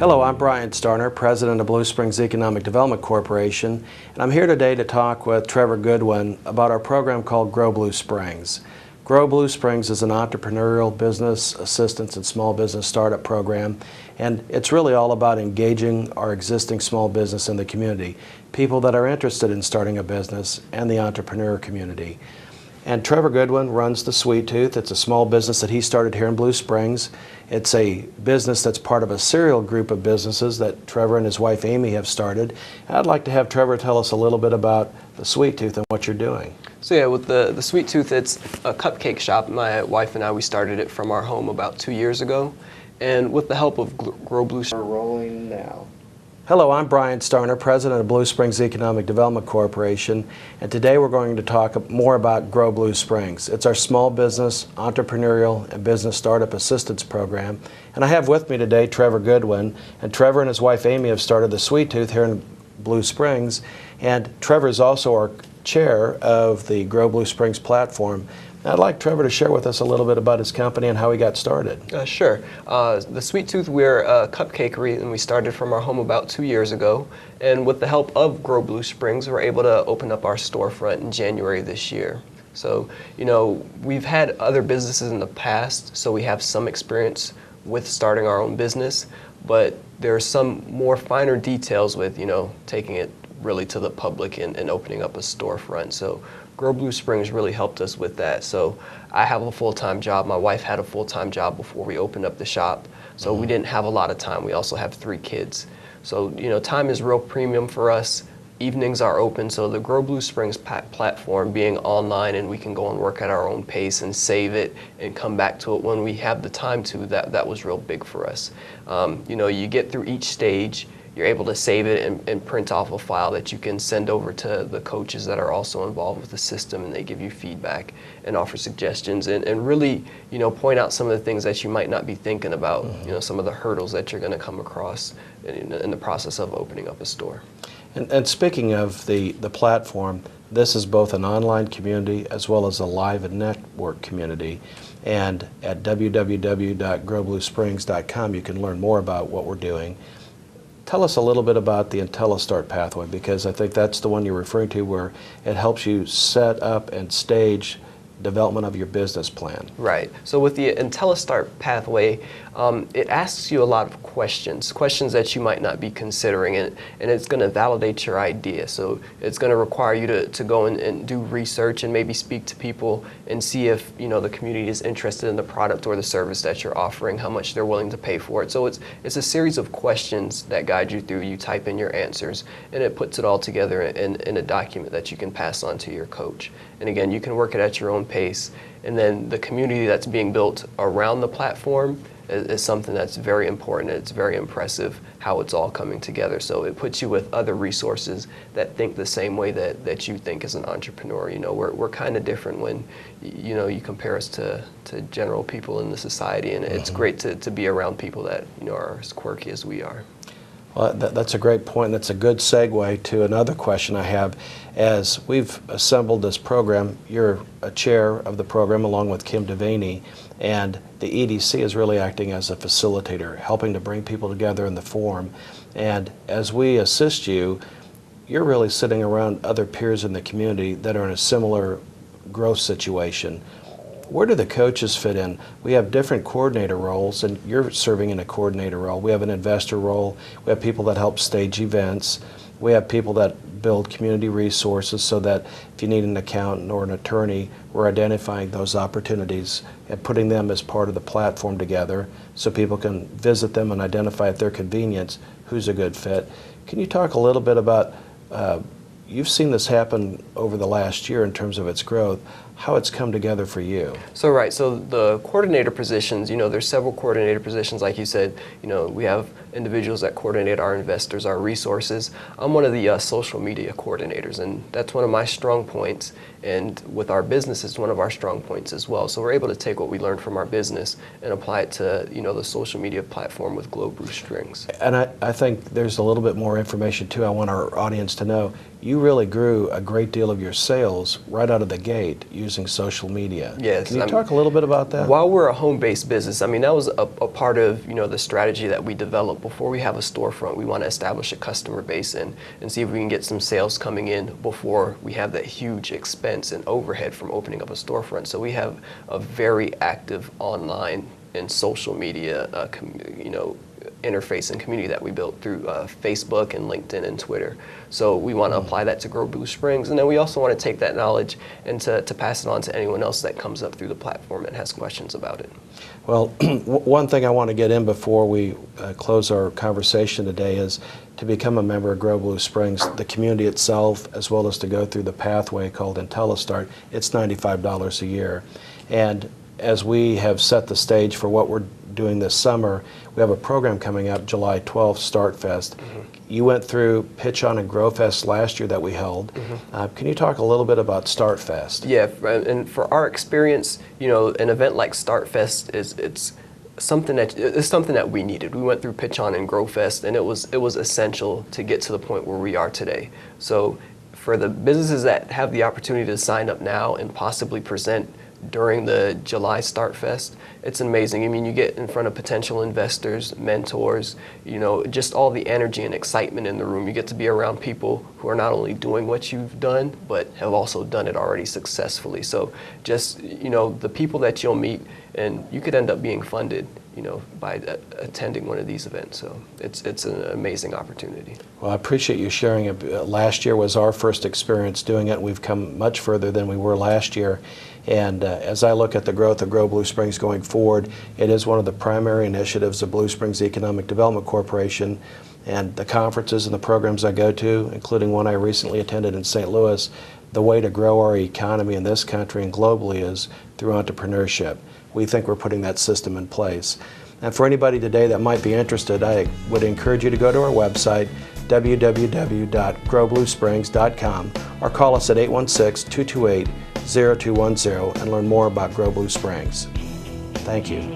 Hello, I'm Brian Starner, President of Blue Springs Economic Development Corporation, and I'm here today to talk with Trevor Goodwin about our program called Grow Blue Springs. Grow Blue Springs is an entrepreneurial business assistance and small business startup program, and it's really all about engaging our existing small business in the community, people that are interested in starting a business, and the entrepreneur community. And Trevor Goodwin runs the Sweet Tooth. It's a small business that he started here in Blue Springs. It's a business that's part of a serial group of businesses that Trevor and his wife Amy have started. And I'd like to have Trevor tell us a little bit about the Sweet Tooth and what you're doing. So yeah, with the Sweet Tooth, it's a cupcake shop. My wife and I, we started it from our home about 2 years ago. And with the help of Grow Blue Springs. Rolling now. Hello, I'm Brian Starner, President of Blue Springs Economic Development Corporation, and today we're going to talk more about Grow Blue Springs. It's our small business, entrepreneurial, and business startup assistance program. And I have with me today Trevor Goodwin, and Trevor and his wife Amy have started the Sweet Tooth here in Blue Springs, and Trevor is also our chair of the Grow Blue Springs platform. I'd like Trevor to share with us a little bit about his company and how he got started. Sure. The Sweet Tooth, we're a cupcakery, and we started from our home about 2 years ago. And with the help of Grow Blue Springs, we're able to open up our storefront in January this year. So, you know, we've had other businesses in the past, so we have some experience with starting our own business, but there are some more finer details with, you know, taking it really to the public and opening up a storefront. So Grow Blue Springs really helped us with that. So I have a full-time job. My wife had a full-time job before we opened up the shop. So we didn't have a lot of time. We also have 3 kids. So, you know, time is real premium for us. Evenings are open. So the Grow Blue Springs platform being online, and we can go and work at our own pace and save it and come back to it when we have the time to, that was real big for us. You know, you get through each stage, you're able to save it and print off a file that you can send over to the coaches that are also involved with the system, and they give you feedback and offer suggestions and really, you know, point out some of the things that you might not be thinking about, you know, some of the hurdles that you're going to come across in the process of opening up a store. And speaking of the platform, this is both an online community as well as a live and network community. And at www.growbluesprings.com you can learn more about what we're doing. Tell us a little bit about the IntelliStart pathway, because I think that's the one you're referring to, where it helps you set up and stage development of your business plan. Right. So with the IntelliStart pathway, it asks you a lot of questions that you might not be considering, and it's going to validate your idea. So it's going to require you to go and do research and maybe speak to people and see if, you know, the community is interested in the product or the service that you're offering, how much they're willing to pay for it. So it's a series of questions that guide you through. You type in your answers, and it puts it all together in a document that you can pass on to your coach. And again, you can work it at your own pace. And then the community that's being built around the platform is something that's very important. It's very impressive how it's all coming together. So it puts you with other resources that think the same way that you think as an entrepreneur. You know, we're kind of different when, you know, you compare us to general people in the society, and it's great to be around people that, you know, are as quirky as we are. Well, that's a great point. That's a good segue to another question I have. As we've assembled this program, you're a chair of the program along with Kim Devaney, and the EDC is really acting as a facilitator, helping to bring people together in the forum. And as we assist you, you're really sitting around other peers in the community that are in a similar growth situation. Where do the coaches fit in? We have different coordinator roles, and you're serving in a coordinator role. We have an investor role. We have people that help stage events. We have people that build community resources so that if you need an accountant or an attorney, we're identifying those opportunities and putting them as part of the platform together so people can visit them and identify at their convenience who's a good fit. Can you talk a little bit about, you've seen this happen over the last year in terms of its growth, how it's come together for you? So right, so the coordinator positions, you know, there's several coordinator positions. Like you said, you know, we have individuals that coordinate our investors, our resources. I'm one of the social media coordinators, and that's one of my strong points. And with our business, it's one of our strong points as well. So we're able to take what we learned from our business and apply it to, you know, the social media platform with Grow Blue Springs. And I think there's a little bit more information too I want our audience to know. You really grew a great deal of your sales right out of the gate using using social media. Yes, Can you talk a little bit about that? While we're a home-based business, I mean, that was a part of, the strategy that we developed. Before we have a storefront, we want to establish a customer base and see if we can get some sales coming in before we have that huge expense and overhead from opening up a storefront. So we have a very active online and social media, interface and community that we built through Facebook and LinkedIn and Twitter. So we want to apply that to Grow Blue Springs, and then we also want to take that knowledge and to pass it on to anyone else that comes up through the platform and has questions about it. Well, one thing I want to get in before we close our conversation today is to become a member of Grow Blue Springs, the community itself, as well as to go through the pathway called IntelliStart. It's $95 a year. And as we have set the stage for what we're doing this summer, we have a program coming up July 12th, Start Fest. You went through Pitch On and Grow Fest last year that we held. Can you talk a little bit about Start Fest? Yeah, and for our experience, an event like Start Fest it's something that we needed. We went through Pitch On and Grow Fest, and it was essential to get to the point where we are today. So for the businesses that have the opportunity to sign up now and possibly present during the July Start Fest, it's amazing. I mean, you get in front of potential investors, mentors, just all the energy and excitement in the room. You get to be around people who are not only doing what you've done, but have also done it already successfully. So just, the people that you'll meet, and you could end up being funded, by attending one of these events. So it's an amazing opportunity. Well, I appreciate you sharing it. Last year was our first experience doing it. We've come much further than we were last year. And as I look at the growth of Grow Blue Springs going forward, it is one of the primary initiatives of Blue Springs Economic Development Corporation. And the conferences and the programs I go to, including one I recently attended in St. Louis, the way to grow our economy in this country and globally is through entrepreneurship. We think we're putting that system in place. And for anybody today that might be interested, I would encourage you to go to our website, www.growbluesprings.com, or call us at 816-228-0210 and learn more about Grow Blue Springs. Thank you.